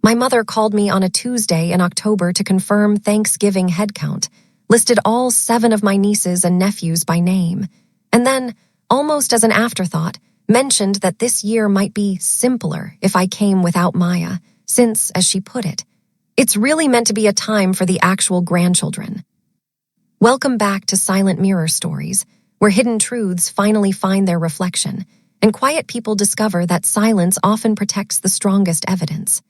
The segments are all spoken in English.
My mother called me on a Tuesday in October to confirm Thanksgiving headcount, listed all 7 of my nieces and nephews by name, and then, almost as an afterthought, mentioned that this year might be simpler if I came without Maya, since, as she put it, it's really meant to be a time for the actual grandchildren. Welcome back to Silent Mirror Stories, where hidden truths finally find their reflection, and quiet people discover that silence often protects the strongest evidence.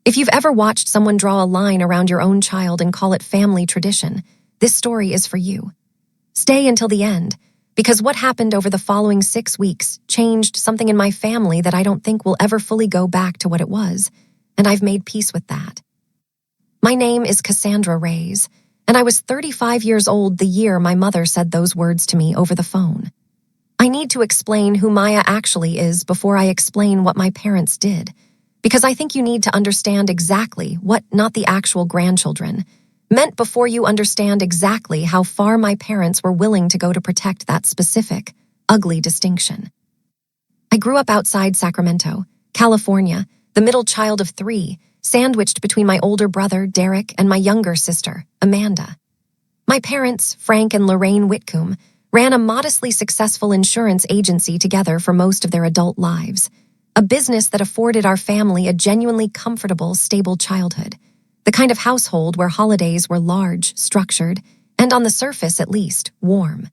If you've ever watched someone draw a line around your own child and call it family tradition, this story is for you. Stay until the end, because what happened over the following 6 weeks changed something in my family that I don't think will ever fully go back to what it was, and I've made peace with that. My name is Cassandra Reyes, and I was 35 years old the year my mother said those words to me over the phone. I need to explain who Maya actually is before I explain what my parents did, because I think you need to understand exactly what not the actual grandchildren meant before you understand exactly how far my parents were willing to go to protect that specific, ugly distinction. I grew up outside Sacramento, California, the middle child of 3, sandwiched between my older brother, Derek, and my younger sister, Amanda. My parents, Frank and Lorraine Whitcomb, ran a modestly successful insurance agency together for most of their adult lives, a business that afforded our family a genuinely comfortable, stable childhood, the kind of household where holidays were large, structured, and on the surface at least, warm.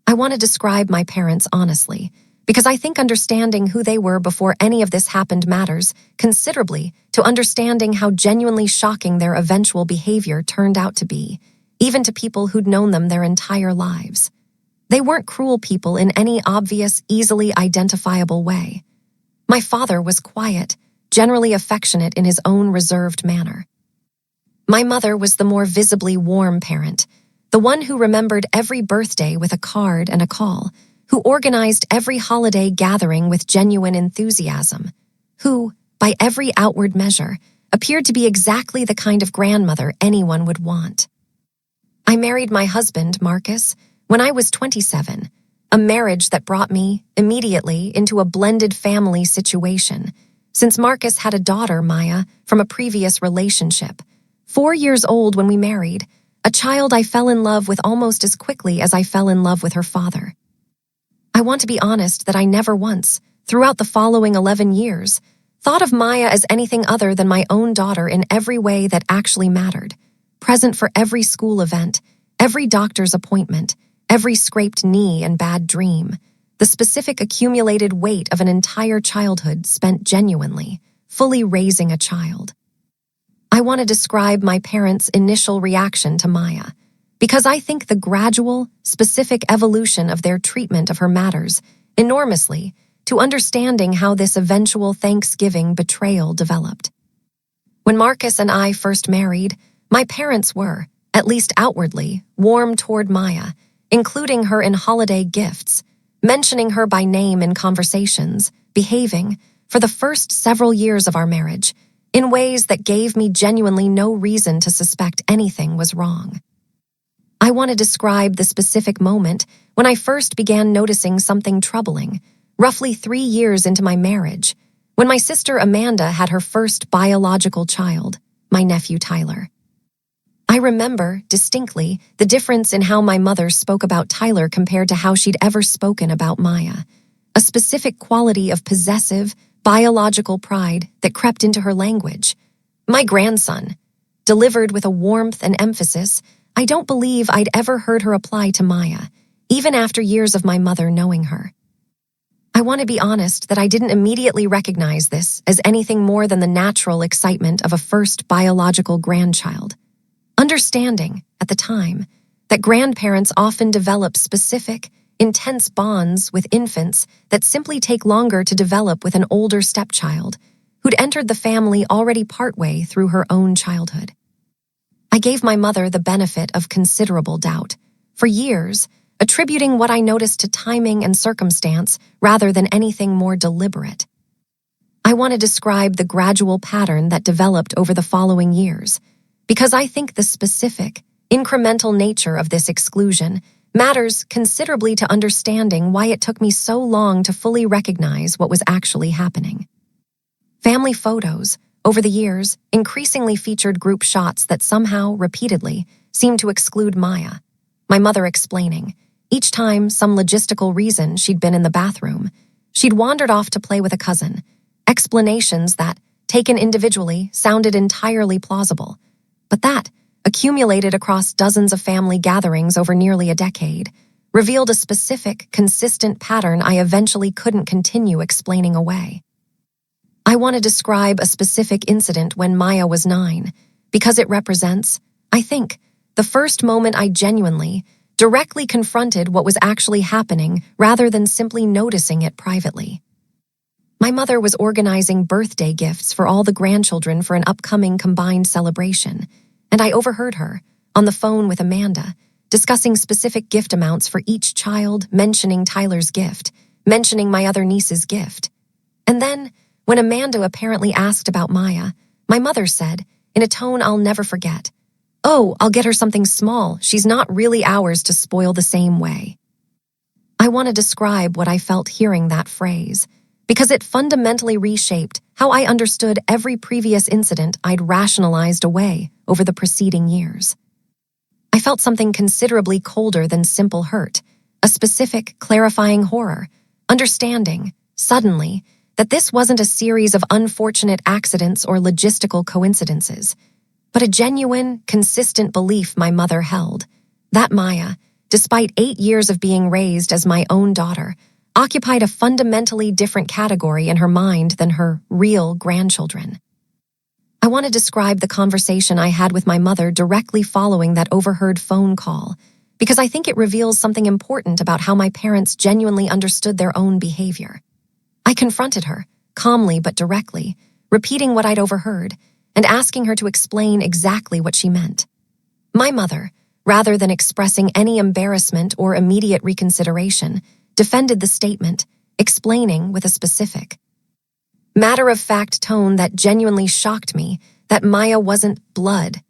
I want to describe my parents honestly, because I think understanding who they were before any of this happened matters considerably to understanding how genuinely shocking their eventual behavior turned out to be, even to people who'd known them their entire lives. They weren't cruel people in any obvious, easily identifiable way. My father was quiet, generally affectionate in his own reserved manner. My mother was the more visibly warm parent, the one who remembered every birthday with a card and a call, who organized every holiday gathering with genuine enthusiasm, who, by every outward measure, appeared to be exactly the kind of grandmother anyone would want. I married my husband, Marcus, when I was 27, a marriage that brought me, immediately, into a blended family situation, since Marcus had a daughter, Maya, from a previous relationship, 4 years old when we married, a child I fell in love with almost as quickly as I fell in love with her father. I want to be honest that I never once, throughout the following 11 years, thought of Maya as anything other than my own daughter in every way that actually mattered, present for every school event, every doctor's appointment, every scraped knee and bad dream, the specific accumulated weight of an entire childhood spent genuinely, fully raising a child. I want to describe my parents' initial reaction to Maya, because I think the gradual, specific evolution of their treatment of her matters enormously to understanding how this eventual Thanksgiving betrayal developed. When Marcus and I first married, my parents were, at least outwardly, warm toward Maya, including her in holiday gifts, mentioning her by name in conversations, behaving, for the first several years of our marriage, in ways that gave me genuinely no reason to suspect anything was wrong. I want to describe the specific moment when I first began noticing something troubling, roughly 3 years into my marriage, when my sister Amanda had her first biological child, my nephew Tyler. I remember, distinctly, the difference in how my mother spoke about Tyler compared to how she'd ever spoken about Maya, a specific quality of possessive, biological pride that crept into her language. My grandson, delivered with a warmth and emphasis I don't believe I'd ever heard her apply to Maya, even after years of my mother knowing her. I want to be honest that I didn't immediately recognize this as anything more than the natural excitement of a first biological grandchild. Understanding, at the time, that grandparents often develop specific, intense bonds with infants that simply take longer to develop with an older stepchild who'd entered the family already partway through her own childhood. I gave my mother the benefit of considerable doubt, for years, attributing what I noticed to timing and circumstance rather than anything more deliberate. I want to describe the gradual pattern that developed over the following years, because I think the specific, incremental nature of this exclusion matters considerably to understanding why it took me so long to fully recognize what was actually happening. Family photos, over the years, increasingly featured group shots that somehow, repeatedly, seemed to exclude Maya. My mother explaining, each time some logistical reason she'd been in the bathroom, she'd wandered off to play with a cousin. Explanations that, taken individually, sounded entirely plausible. But that, accumulated across dozens of family gatherings over nearly a decade, revealed a specific, consistent pattern I eventually couldn't continue explaining away. I want to describe a specific incident when Maya was 9, because it represents, I think, the first moment I genuinely, directly confronted what was actually happening rather than simply noticing it privately. My mother was organizing birthday gifts for all the grandchildren for an upcoming combined celebration, and I overheard her, on the phone with Amanda, discussing specific gift amounts for each child, mentioning Tyler's gift, mentioning my other niece's gift. And then, when Amanda apparently asked about Maya, my mother said, in a tone I'll never forget, "Oh, I'll get her something small. She's not really ours to spoil the same way." I want to describe what I felt hearing that phrase, because it fundamentally reshaped how I understood every previous incident I'd rationalized away over the preceding years. I felt something considerably colder than simple hurt, a specific, clarifying horror, understanding, suddenly, that this wasn't a series of unfortunate accidents or logistical coincidences, but a genuine, consistent belief my mother held, that Maya, despite 8 years of being raised as my own daughter, occupied a fundamentally different category in her mind than her real grandchildren. I want to describe the conversation I had with my mother directly following that overheard phone call, because I think it reveals something important about how my parents genuinely understood their own behavior. I confronted her, calmly but directly, repeating what I'd overheard, and asking her to explain exactly what she meant. My mother, rather than expressing any embarrassment or immediate reconsideration, defended the statement, explaining with a specific, matter-of-fact tone that genuinely shocked me that Maya wasn't blood,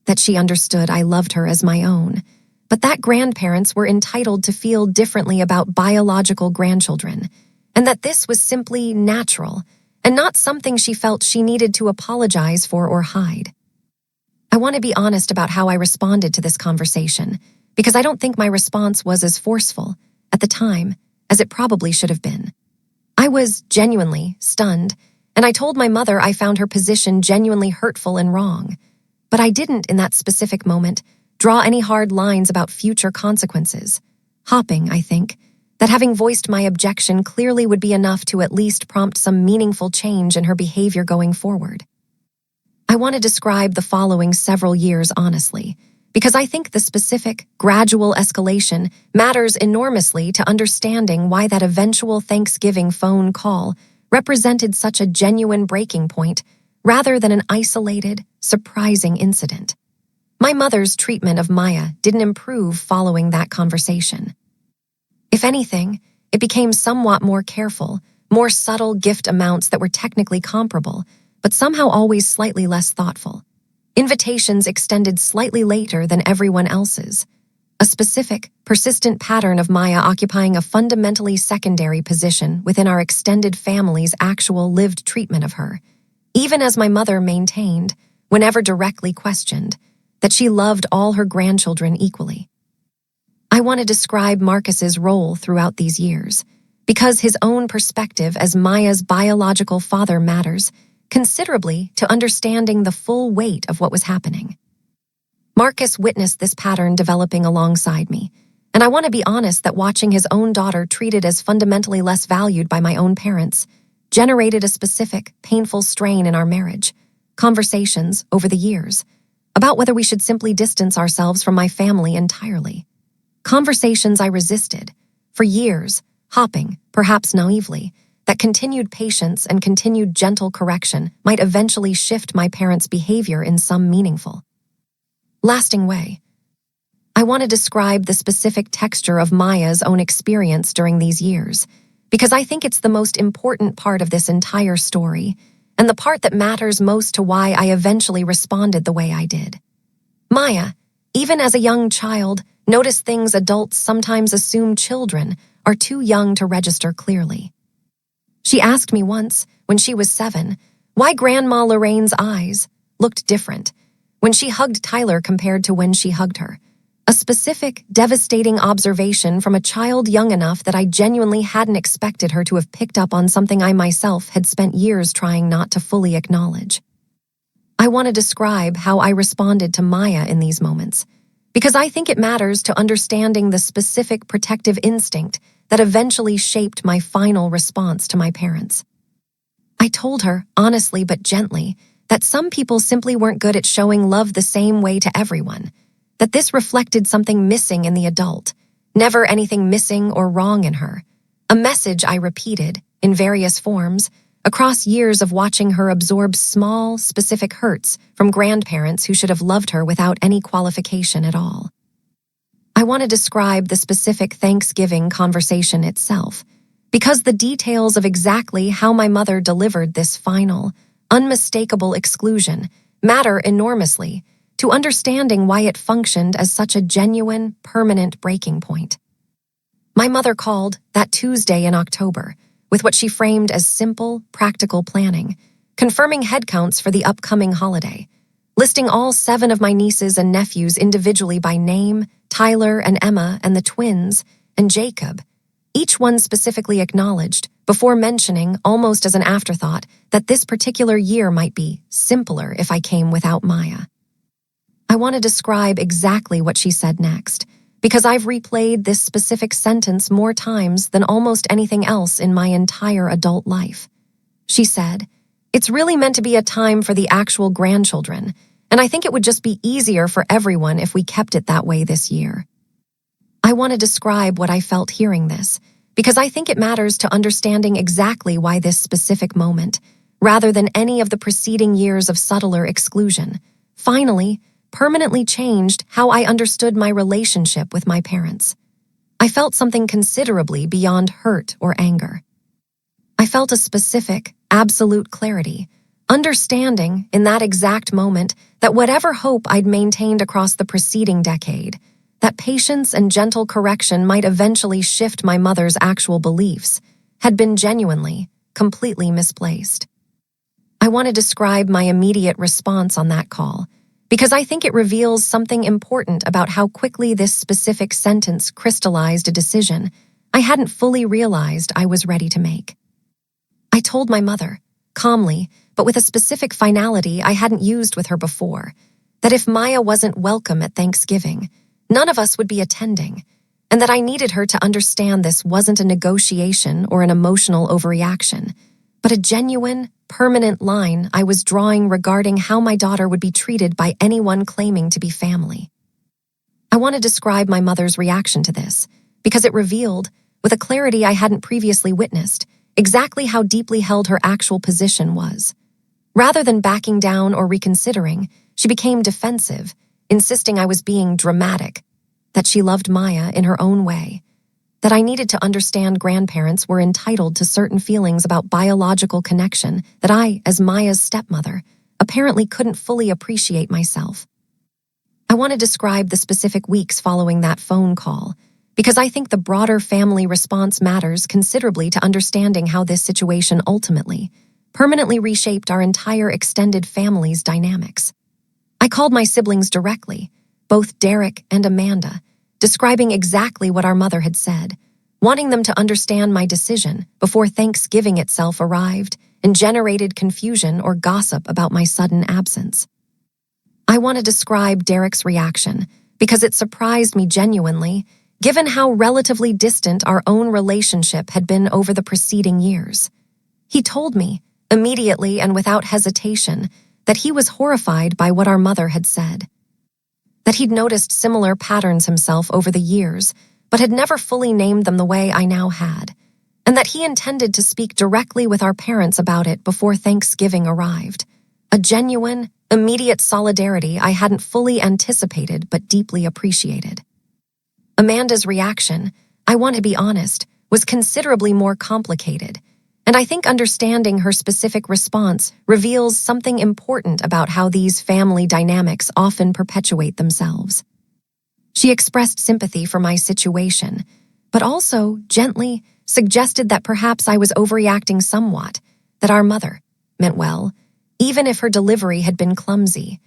that she understood I loved her as my own, but that grandparents were entitled to feel differently about biological grandchildren, and that this was simply natural and not something she felt she needed to apologize for or hide. I want to be honest about how I responded to this conversation, because I don't think my response was as forceful, at the time, as it probably should have been. I was genuinely stunned, and I told my mother I found her position genuinely hurtful and wrong. But I didn't, in that specific moment, draw any hard lines about future consequences. Hoping, I think, that having voiced my objection clearly would be enough to at least prompt some meaningful change in her behavior going forward. I want to describe the following several years honestly, because I think the specific, gradual escalation matters enormously to understanding why that eventual Thanksgiving phone call represented such a genuine breaking point rather than an isolated, surprising incident. My mother's treatment of Maya didn't improve following that conversation. If anything, it became somewhat more careful, more subtle gift amounts that were technically comparable, but somehow always slightly less thoughtful. Invitations extended slightly later than everyone else's. A specific, persistent pattern of Maya occupying a fundamentally secondary position within our extended family's actual lived treatment of her, even as my mother maintained, whenever directly questioned, that she loved all her grandchildren equally. I want to describe Marcus's role throughout these years, because his own perspective as Maya's biological father matters considerably to understanding the full weight of what was happening. Marcus witnessed this pattern developing alongside me, and I want to be honest that watching his own daughter treated as fundamentally less valued by my own parents generated a specific, painful strain in our marriage, conversations over the years, about whether we should simply distance ourselves from my family entirely. Conversations I resisted, for years, hoping, perhaps naively, that continued patience and continued gentle correction might eventually shift my parents' behavior in some meaningful, lasting way. I want to describe the specific texture of Maya's own experience during these years, because I think it's the most important part of this entire story, and the part that matters most to why I eventually responded the way I did. Maya, even as a young child, noticed things adults sometimes assume children are too young to register clearly. She asked me once, when she was 7, Why Grandma Lorraine's eyes looked different when she hugged Tyler compared to when she hugged her. A specific, devastating observation from a child young enough that I genuinely hadn't expected her to have picked up on something I myself had spent years trying not to fully acknowledge. I want to describe how I responded to Maya in these moments, because I think it matters to understanding the specific protective instinct that eventually shaped my final response to my parents. I told her, honestly but gently, that some people simply weren't good at showing love the same way to everyone, that this reflected something missing in the adult, never anything missing or wrong in her. A message I repeated, in various forms, across years of watching her absorb small, specific hurts from grandparents who should have loved her without any qualification at all. I want to describe the specific Thanksgiving conversation itself, because the details of exactly how my mother delivered this final, unmistakable exclusion matter enormously to understanding why it functioned as such a genuine, permanent breaking point. My mother called that Tuesday in October with what she framed as simple, practical planning, confirming headcounts for the upcoming holiday, listing all 7 of my nieces and nephews individually by name, Tyler and Emma and the twins, and Jacob, each one specifically acknowledged, before mentioning, almost as an afterthought, that this particular year might be simpler if I came without Maya. I want to describe exactly what she said next, because I've replayed this specific sentence more times than almost anything else in my entire adult life. She said, "It's really meant to be a time for the actual grandchildren, and I think it would just be easier for everyone if we kept it that way this year." I want to describe what I felt hearing this, because I think it matters to understanding exactly why this specific moment, rather than any of the preceding years of subtler exclusion, finally, permanently changed how I understood my relationship with my parents. I felt something considerably beyond hurt or anger. I felt a specific, absolute clarity, understanding in that exact moment that whatever hope I'd maintained across the preceding decade, that patience and gentle correction might eventually shift my mother's actual beliefs, had been genuinely, completely misplaced. I want to describe my immediate response on that call, because I think it reveals something important about how quickly this specific sentence crystallized a decision I hadn't fully realized I was ready to make. I told my mother, calmly, but with a specific finality I hadn't used with her before, that if Maya wasn't welcome at Thanksgiving, none of us would be attending, and that I needed her to understand this wasn't a negotiation or an emotional overreaction, but a genuine, permanent line I was drawing regarding how my daughter would be treated by anyone claiming to be family. I want to describe my mother's reaction to this, because it revealed, with a clarity I hadn't previously witnessed, exactly how deeply held her actual position was. Rather than backing down or reconsidering, she became defensive, insisting I was being dramatic, that she loved Maya in her own way, that I needed to understand grandparents were entitled to certain feelings about biological connection that I, as Maya's stepmother, apparently couldn't fully appreciate myself. I want to describe the specific weeks following that phone call, because I think the broader family response matters considerably to understanding how this situation ultimately, permanently reshaped our entire extended family's dynamics. I called my siblings directly, both Derek and Amanda, describing exactly what our mother had said, wanting them to understand my decision before Thanksgiving itself arrived and generated confusion or gossip about my sudden absence. I want to describe Derek's reaction because it surprised me genuinely, given how relatively distant our own relationship had been over the preceding years. He told me, immediately and without hesitation, that he was horrified by what our mother had said, that he'd noticed similar patterns himself over the years, but had never fully named them the way I now had, and that he intended to speak directly with our parents about it before Thanksgiving arrived. A genuine, immediate solidarity I hadn't fully anticipated but deeply appreciated. Amanda's reaction, I want to be honest, was considerably more complicated, and I think understanding her specific response reveals something important about how these family dynamics often perpetuate themselves. She expressed sympathy for my situation, but also, gently, suggested that perhaps I was overreacting somewhat, that our mother meant well, even if her delivery had been clumsy.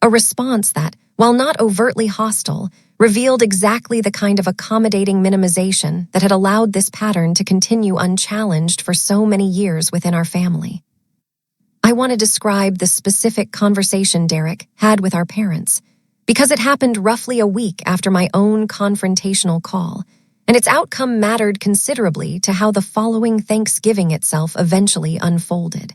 A response that, while not overtly hostile, revealed exactly the kind of accommodating minimization that had allowed this pattern to continue unchallenged for so many years within our family. I want to describe the specific conversation Derek had with our parents, because it happened roughly a week after my own confrontational call, and its outcome mattered considerably to how the following Thanksgiving itself eventually unfolded.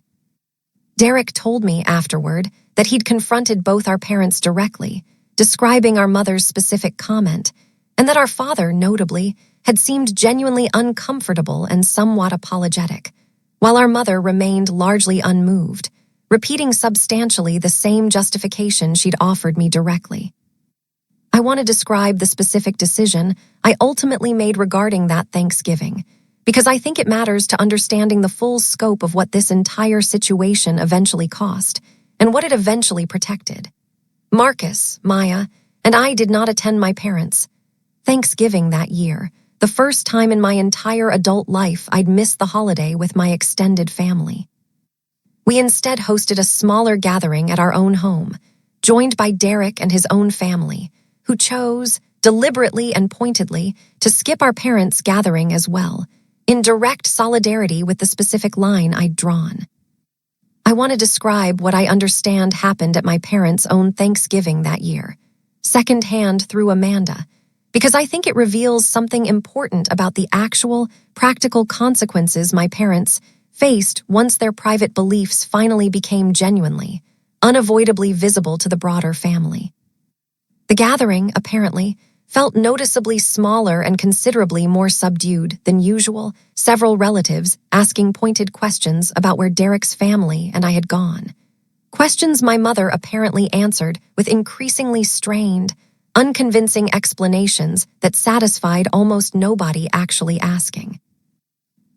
Derek told me afterward that he'd confronted both our parents directly, describing our mother's specific comment, and that our father, notably, had seemed genuinely uncomfortable and somewhat apologetic, while our mother remained largely unmoved, repeating substantially the same justification she'd offered me directly. I want to describe the specific decision I ultimately made regarding that Thanksgiving, because I think it matters to understanding the full scope of what this entire situation eventually cost and what it eventually protected. Marcus, Maya, and I did not attend my parents' Thanksgiving that year, the first time in my entire adult life I'd missed the holiday with my extended family. We instead hosted a smaller gathering at our own home, joined by Derek and his own family, who chose, deliberately and pointedly, to skip our parents' gathering as well, in direct solidarity with the specific line I'd drawn. I want to describe what I understand happened at my parents' own Thanksgiving that year, secondhand through Amanda, because I think it reveals something important about the actual, practical consequences my parents faced once their private beliefs finally became genuinely, unavoidably visible to the broader family. The gathering, apparently, felt noticeably smaller and considerably more subdued than usual, several relatives asking pointed questions about where Derek's family and I had gone. Questions my mother apparently answered with increasingly strained, unconvincing explanations that satisfied almost nobody actually asking.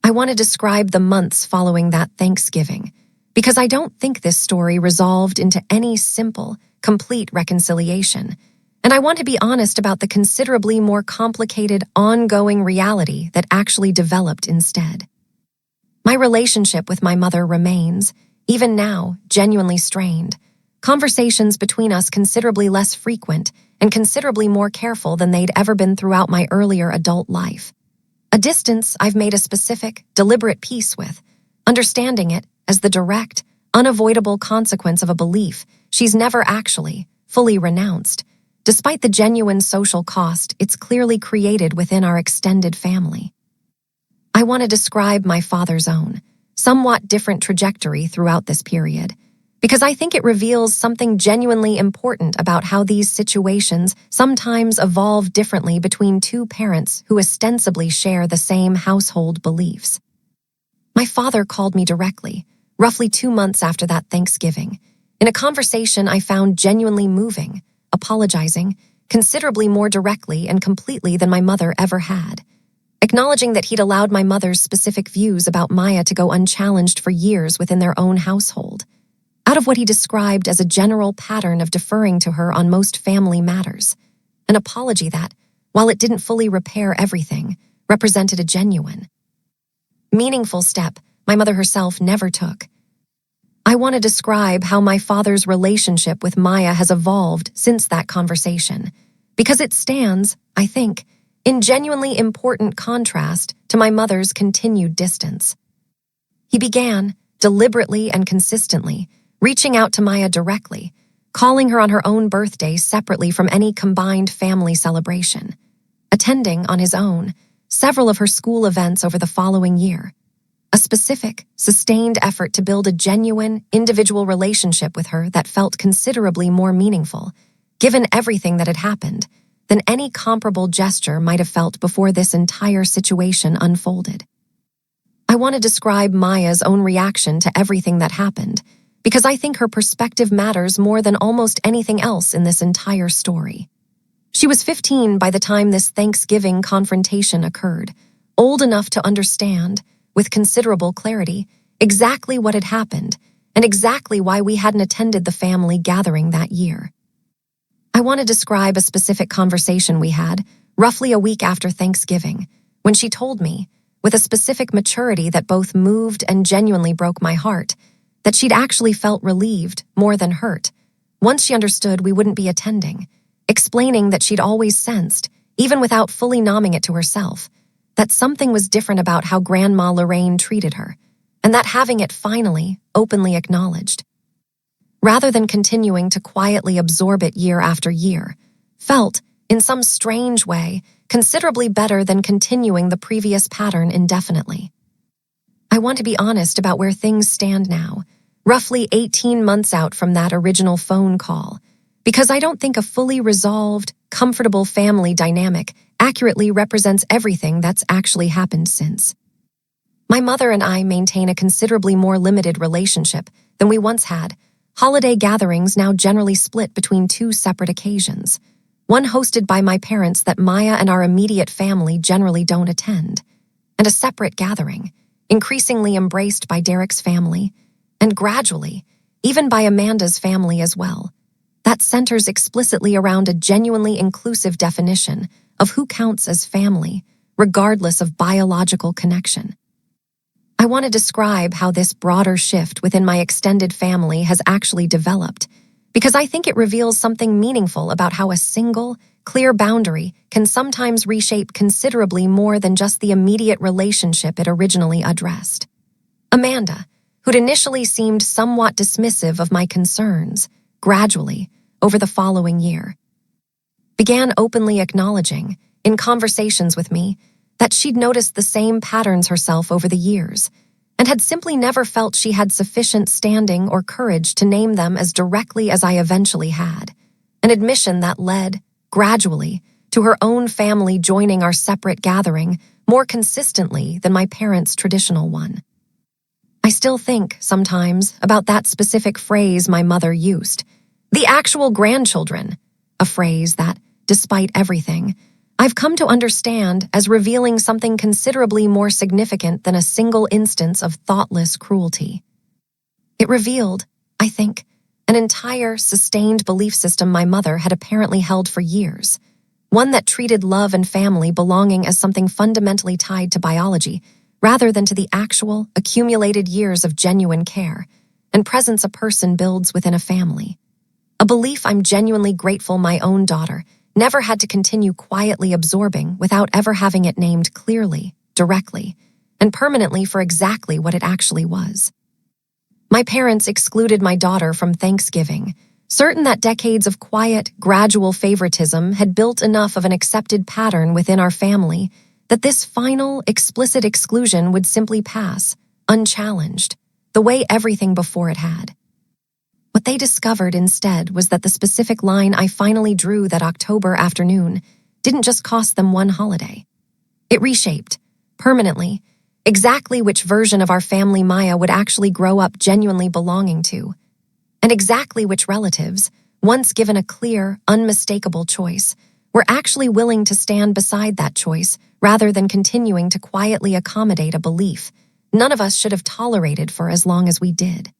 I want to describe the months following that Thanksgiving, because I don't think this story resolved into any simple, complete reconciliation, and I want to be honest about the considerably more complicated, ongoing reality that actually developed instead. My relationship with my mother remains, even now, genuinely strained. Conversations between us considerably less frequent and considerably more careful than they'd ever been throughout my earlier adult life. A distance I've made a specific, deliberate peace with, understanding it as the direct, unavoidable consequence of a belief she's never actually, fully renounced, despite the genuine social cost it's clearly created within our extended family. I want to describe my father's own, somewhat different trajectory throughout this period, because I think it reveals something genuinely important about how these situations sometimes evolve differently between two parents who ostensibly share the same household beliefs. My father called me directly, roughly 2 months after that Thanksgiving, in a conversation I found genuinely moving, apologizing considerably more directly and completely than my mother ever had, acknowledging that he'd allowed my mother's specific views about Maya to go unchallenged for years within their own household, out of what he described as a general pattern of deferring to her on most family matters, an apology that, while it didn't fully repair everything, represented a genuine, meaningful step my mother herself never took. I want to describe how my father's relationship with Maya has evolved since that conversation, because it stands, I think, in genuinely important contrast to my mother's continued distance. He began, deliberately and consistently, reaching out to Maya directly, calling her on her own birthday separately from any combined family celebration, attending, on his own, several of her school events over the following year, a specific, sustained effort to build a genuine, individual relationship with her that felt considerably more meaningful, given everything that had happened, than any comparable gesture might have felt before this entire situation unfolded. I want to describe Maya's own reaction to everything that happened, because I think her perspective matters more than almost anything else in this entire story. She was 15 by the time this Thanksgiving confrontation occurred, old enough to understand, with considerable clarity, exactly what had happened and exactly why we hadn't attended the family gathering that year. I want to describe a specific conversation we had, roughly a week after Thanksgiving, when she told me, with a specific maturity that both moved and genuinely broke my heart, that she'd actually felt relieved more than hurt once she understood we wouldn't be attending, explaining that she'd always sensed, even without fully nomming it to herself, that something was different about how Grandma Lorraine treated her, and that having it finally, openly acknowledged, rather than continuing to quietly absorb it year after year, felt, in some strange way, considerably better than continuing the previous pattern indefinitely. I want to be honest about where things stand now, roughly 18 months out from that original phone call, because I don't think a fully resolved, comfortable family dynamic accurately represents everything that's actually happened since. My mother and I maintain a considerably more limited relationship than we once had. Holiday gatherings now generally split between two separate occasions, one hosted by my parents that Maya and our immediate family generally don't attend, and a separate gathering, increasingly embraced by Derek's family, and gradually, even by Amanda's family as well, that centers explicitly around a genuinely inclusive definition of who counts as family, regardless of biological connection. I want to describe how this broader shift within my extended family has actually developed, because I think it reveals something meaningful about how a single, clear boundary can sometimes reshape considerably more than just the immediate relationship it originally addressed. Amanda, who'd initially seemed somewhat dismissive of my concerns, gradually, over the following year, began openly acknowledging, in conversations with me, that she'd noticed the same patterns herself over the years, and had simply never felt she had sufficient standing or courage to name them as directly as I eventually had, an admission that led, gradually, to her own family joining our separate gathering more consistently than my parents' traditional one. I still think, sometimes, about that specific phrase my mother used, the actual grandchildren, a phrase that, despite everything, I've come to understand as revealing something considerably more significant than a single instance of thoughtless cruelty. It revealed, I think, an entire, sustained belief system my mother had apparently held for years, one that treated love and family belonging as something fundamentally tied to biology, rather than to the actual, accumulated years of genuine care and presence a person builds within a family. A belief I'm genuinely grateful my own daughter never had to continue quietly absorbing without ever having it named clearly, directly, and permanently for exactly what it actually was. My parents excluded my daughter from Thanksgiving, certain that decades of quiet, gradual favoritism had built enough of an accepted pattern within our family that this final, explicit exclusion would simply pass, unchallenged, the way everything before it had. What they discovered instead was that the specific line I finally drew that October afternoon didn't just cost them one holiday. It reshaped, permanently, exactly which version of our family Maya would actually grow up genuinely belonging to, and exactly which relatives, once given a clear, unmistakable choice, were actually willing to stand beside that choice rather than continuing to quietly accommodate a belief none of us should have tolerated for as long as we did.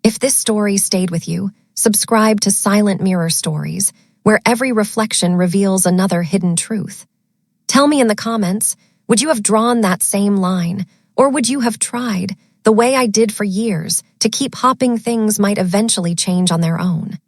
If this story stayed with you, subscribe to Silent Mirror Stories, where every reflection reveals another hidden truth. Tell me in the comments, would you have drawn that same line, or would you have tried, the way I did for years, to keep hoping things might eventually change on their own?